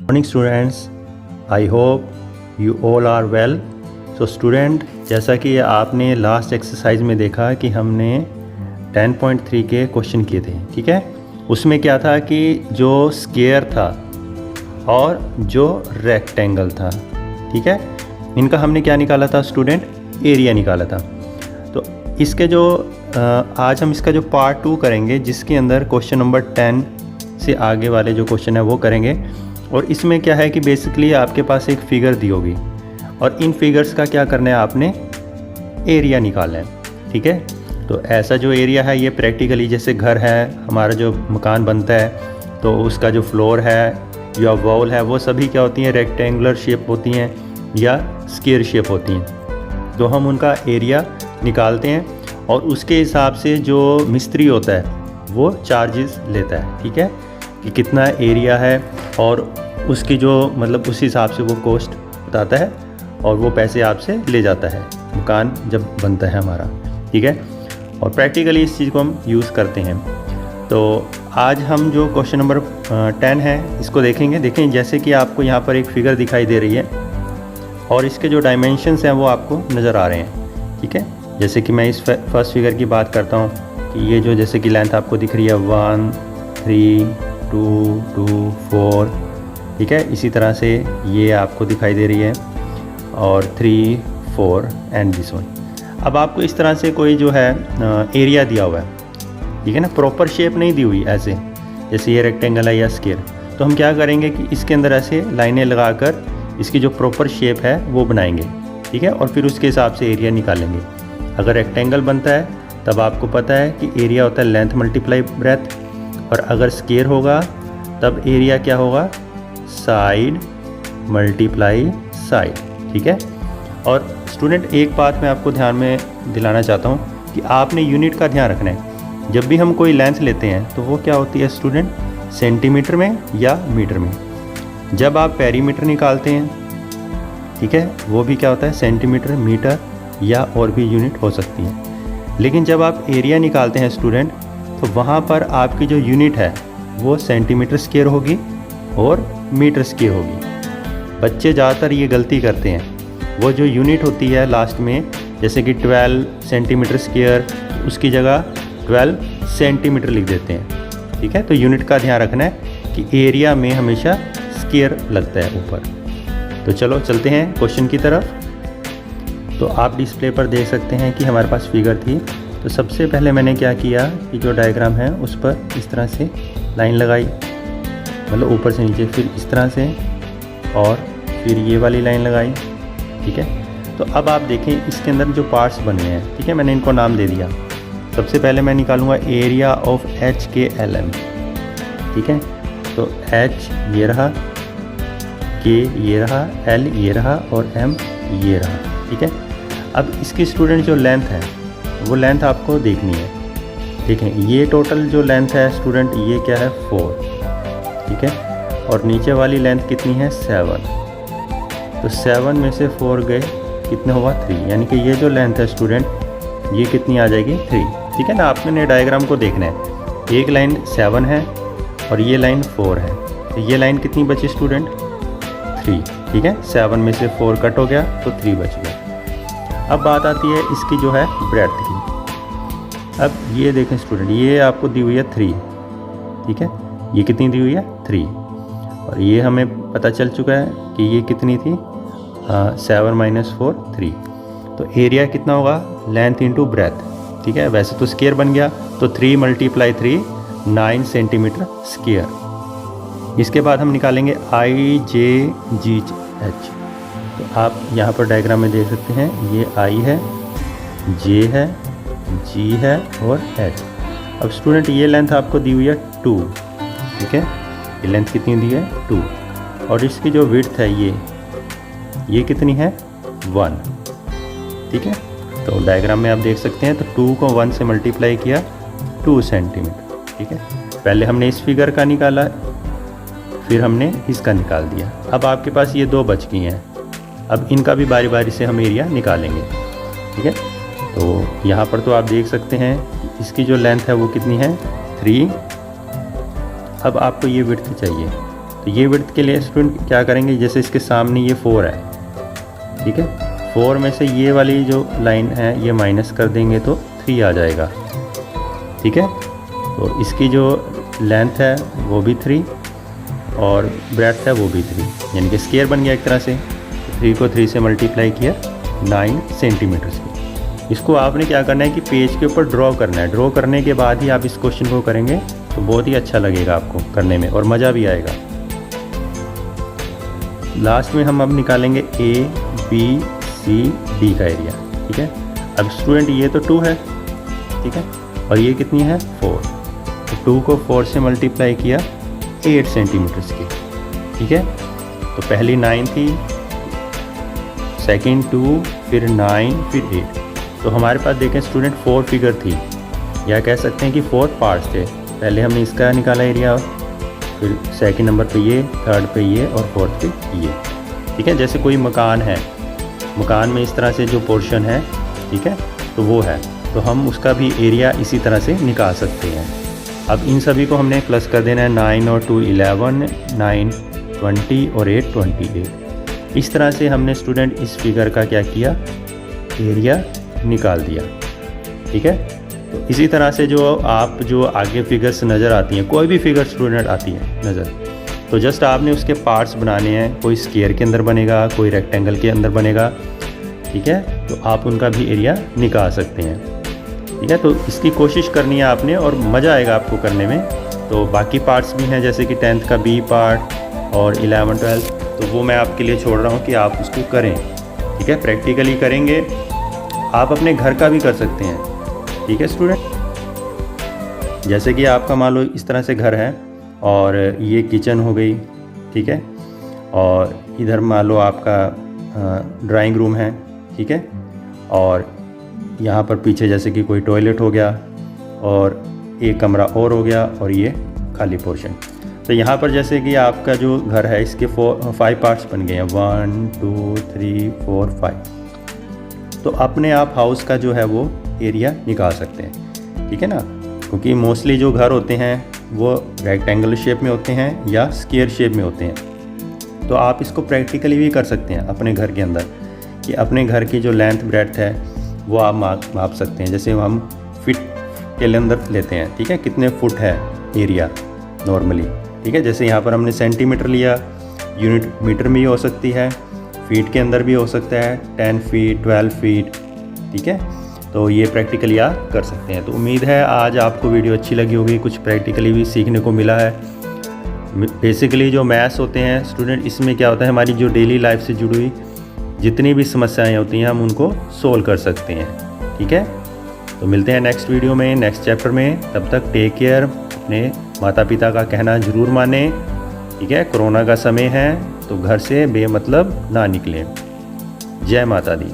Morning students, I hope you all are well. So student, जैसा कि आपने last exercise में देखा कि हमने 10.3 के क्वेश्चन किए थे, ठीक है। उसमें क्या था कि जो स्क्वायर था और जो रेक्टेंगल था, ठीक है, इनका हमने क्या निकाला था स्टूडेंट, एरिया निकाला था। तो इसके जो आज हम इसका जो पार्ट 2 करेंगे, जिसके अंदर क्वेश्चन नंबर 10 से आगे वाले जो क्वेश्चन है वो करेंगे। और इसमें क्या है कि बेसिकली आपके पास एक फ़िगर दी होगी और इन फिगर्स का क्या करना है, आपने एरिया निकालना है, ठीक है। तो ऐसा जो एरिया है ये प्रैक्टिकली जैसे घर है, हमारा जो मकान बनता है तो उसका जो फ्लोर है या वॉल है वो सभी क्या होती हैं, रेक्टेंगुलर शेप होती हैं या स्क्वायर शेप होती हैं। तो हम उनका एरिया निकालते हैं और उसके हिसाब से जो मिस्त्री होता है वो चार्जेस लेता है, ठीक है, कि कितना एरिया है और उसकी जो मतलब उस हिसाब से वो कॉस्ट बताता है और वो पैसे आपसे ले जाता है मकान जब बनता है हमारा, ठीक है। और प्रैक्टिकली इस चीज़ को हम यूज़ करते हैं। तो आज हम जो क्वेश्चन नंबर 10 है इसको देखेंगे। देखें जैसे कि आपको यहाँ पर एक फ़िगर दिखाई दे रही है और इसके जो डायमेंशंस हैं वो आपको नज़र आ रहे हैं, ठीक है। जैसे कि मैं इस फर्स्ट फिगर की बात करता हूँ कि ये जो जैसे कि लेंथ आपको दिख रही है 1 3 2 2 4, ठीक है। इसी तरह से ये आपको दिखाई दे रही है और 3 4 एंड दिस वन। अब आपको इस तरह से कोई जो है एरिया दिया हुआ है, ठीक है ना, प्रॉपर शेप नहीं दी हुई ऐसे जैसे ये रेक्टेंगल है या स्क्वायर। तो हम क्या करेंगे कि इसके अंदर ऐसे लाइनें लगाकर इसकी जो प्रॉपर शेप है वो बनाएंगे, ठीक है, और फिर उसके हिसाब से एरिया निकालेंगे। अगर रेक्टेंगल बनता है तब आपको पता है कि एरिया होता है लेंथ मल्टीप्लाई ब्रेथ, और अगर स्क्वायर होगा तब एरिया क्या होगा, साइड मल्टीप्लाई साइड, ठीक है। और स्टूडेंट एक बात मैं आपको ध्यान में दिलाना चाहता हूँ कि आपने यूनिट का ध्यान रखना है। जब भी हम कोई लेंथ लेते हैं तो वो क्या होती है स्टूडेंट, सेंटीमीटर में या मीटर में। जब आप पेरीमीटर निकालते हैं, ठीक है, वो भी क्या होता है, सेंटीमीटर, मीटर या और भी यूनिट हो सकती है। लेकिन जब आप एरिया निकालते हैं स्टूडेंट तो वहाँ पर आपकी जो यूनिट है वो सेंटीमीटर स्क्वायर होगी और मीटर स्क्वायर होगी। बच्चे ज़्यादातर ये गलती करते हैं, वो जो यूनिट होती है लास्ट में जैसे कि 12 सेंटीमीटर स्क्वायर, उसकी जगह 12 सेंटीमीटर लिख देते हैं, ठीक है। तो यूनिट का ध्यान रखना है कि एरिया में हमेशा स्क्वायर लगता है ऊपर। तो चलो चलते हैं क्वेश्चन की तरफ। तो आप डिस्प्ले पर देख सकते हैं कि हमारे पास फिगर थी। तो सबसे पहले मैंने क्या किया कि जो डायग्राम है उस पर इस तरह से लाइन लगाई, मतलब ऊपर से नीचे, फिर इस तरह से और फिर ये वाली लाइन लगाई, ठीक है। तो अब आप देखें इसके अंदर जो पार्ट्स बने हैं, ठीक है, मैंने इनको नाम दे दिया। सबसे पहले मैं निकालूंगा एरिया ऑफ एच के एल एम, ठीक है। तो एच ये रहा, के ये रहा, एल ये रहा और एम ये रहा, ठीक है। अब इसकी स्टूडेंट जो लेंथ है वो लेंथ आपको देखनी है, ठीक है। ये टोटल जो लेंथ है स्टूडेंट ये क्या है 4, ठीक है, और नीचे वाली लेंथ कितनी है 7। तो 7 में से 4 गए, कितने हुआ 3, यानी कि ये जो लेंथ है स्टूडेंट ये कितनी आ जाएगी 3, ठीक है ना। आपने डायग्राम को देखना है, एक लाइन 7 है और ये लाइन 4 है, तो ये लाइन कितनी बची स्टूडेंट 3, ठीक है। 7 में से 4 कट हो गया तो 3 बच गया। अब बात आती है इसकी जो है ब्रेड्थ की। अब ये देखें स्टूडेंट, ये आपको दी हुई है 3, ठीक है, ये कितनी दी हुई है 3, और ये हमें पता चल चुका है कि ये कितनी थी 7 - 4 3। तो एरिया कितना होगा, लेंथ इंटू ब्रेथ, ठीक है। वैसे तो स्क्वायर बन गया तो 3 × 3 9 सेंटीमीटर स्क्वायर। इसके बाद हम निकालेंगे आई जे जी एच। तो आप यहाँ पर डायग्राम में देख सकते हैं, ये आई है, जे है, जी है और एच। अब स्टूडेंट ये लेंथ आपको दी हुई है 2, ठीक है, ये लेंथ कितनी दी है 2, और इसकी जो विड्थ है ये कितनी है 1, ठीक है। तो डायग्राम में आप देख सकते हैं, तो 2 को 1 से मल्टीप्लाई किया 2 सेंटीमीटर, ठीक है। पहले हमने इस फिगर का निकाला, फिर हमने इसका निकाल दिया। अब आपके पास ये 2 बच गई हैं, अब इनका भी बारी बारी से हम एरिया निकालेंगे, ठीक है। तो यहाँ पर तो आप देख सकते हैं इसकी जो लेंथ है वो कितनी है 3। अब आपको ये विड्थ चाहिए, तो ये विड्थ के लिए स्टूडेंट क्या करेंगे, जैसे इसके सामने ये 4 है, ठीक है, 4 में से ये वाली जो लाइन है ये माइनस कर देंगे तो 3 आ जाएगा, ठीक है। तो इसकी जो लेंथ है वो भी 3 और ब्रेड्थ है वो भी 3, यानी कि स्क्वायर बन गया एक तरह से। 3 को 3 से मल्टीप्लाई किया 9 सेंटीमीटर की। इसको आपने क्या करना है कि पेज के ऊपर ड्रॉ करना है। ड्रॉ करने के बाद ही आप इस क्वेश्चन को करेंगे तो बहुत ही अच्छा लगेगा आपको करने में और मज़ा भी आएगा। लास्ट में हम अब निकालेंगे A, B, C, D का एरिया, ठीक है। अब स्टूडेंट ये तो 2 है, ठीक है, और ये कितनी है 4, तो 2 को 4 से मल्टीप्लाई किया 8 सेंटीमीटर्स की, ठीक है। तो पहली 9 थी, सेकंड 2, फिर 9, फिर 8। तो हमारे पास देखें स्टूडेंट 4 फिगर थी, या कह सकते हैं कि 4 पार्ट्स थे। पहले हमने इसका निकाला एरिया, फिर सेकंड नंबर पे ये, थर्ड पे ये और फोर्थ पे ये, ठीक है। जैसे कोई मकान है, मकान में इस तरह से जो पोर्शन है, ठीक है, तो वो है, तो हम उसका भी एरिया इसी तरह से निकाल सकते हैं। अब इन सभी को हमने प्लस कर देना है, 9 और 2 11, 9 20 और 8 28। इस तरह से हमने स्टूडेंट इस फिगर का क्या किया, एरिया निकाल दिया, ठीक है। तो इसी तरह से जो आगे फिगर्स नज़र आती हैं, कोई भी फिगर स्टूडेंट आती है नज़र, तो जस्ट आपने उसके पार्ट्स बनाने हैं। कोई स्क्वायर के अंदर बनेगा, कोई रेक्टेंगल के अंदर बनेगा, ठीक है, तो आप उनका भी एरिया निकाल सकते हैं, ठीक है। तो इसकी कोशिश करनी है आपने और मज़ा आएगा आपको करने में। तो बाकी पार्ट्स भी हैं, जैसे कि 10th का B पार्ट और 11 12, तो वो मैं आपके लिए छोड़ रहा हूँ कि आप उसको करें, ठीक है, प्रैक्टिकली करेंगे। आप अपने घर का भी कर सकते हैं, ठीक है स्टूडेंट। जैसे कि आपका मान लो इस तरह से घर है और ये किचन हो गई, ठीक है, और इधर मान लो आपका ड्राइंग रूम है, ठीक है, और यहाँ पर पीछे जैसे कि कोई टॉयलेट हो गया और एक कमरा और हो गया और ये खाली पोर्शन। तो यहाँ पर जैसे कि आपका जो घर है इसके 5 पार्ट्स बन गए हैं, 1 2 3 4 5। तो अपने आप हाउस का जो है वो एरिया निकाल सकते हैं, ठीक है ना, क्योंकि मोस्टली जो घर होते हैं वो रेक्टेंगल शेप में होते हैं या स्क्वायर शेप में होते हैं। तो आप इसको प्रैक्टिकली भी कर सकते हैं अपने घर के अंदर, कि अपने घर की जो लेंथ ब्रेड्थ है वो आप माप सकते हैं। जैसे हम फिट के अंदर लेते हैं, ठीक है, कितने फुट है एरिया नॉर्मली, ठीक है। जैसे यहाँ पर हमने सेंटीमीटर लिया, यूनिट मीटर में ही हो सकती है, फीट के अंदर भी हो सकता है, 10 फीट 12 फीट, ठीक है। तो ये प्रैक्टिकली आप कर सकते हैं। तो उम्मीद है आज आपको वीडियो अच्छी लगी होगी, कुछ प्रैक्टिकली भी सीखने को मिला है। बेसिकली जो मैथ्स होते हैं स्टूडेंट, इसमें क्या होता है, हमारी जो डेली लाइफ से जुड़ी हुई जितनी भी समस्याएं होती हैं हम उनको सोल्व कर सकते हैं, ठीक है। तो मिलते हैं नेक्स्ट वीडियो में, नेक्स्ट चैप्टर में। तब तक टेक केयर, अपने माता पिता का कहना ज़रूर मानें, ठीक है। कोरोना का समय है तो घर से बेमतलब ना निकलें। जय माता दी।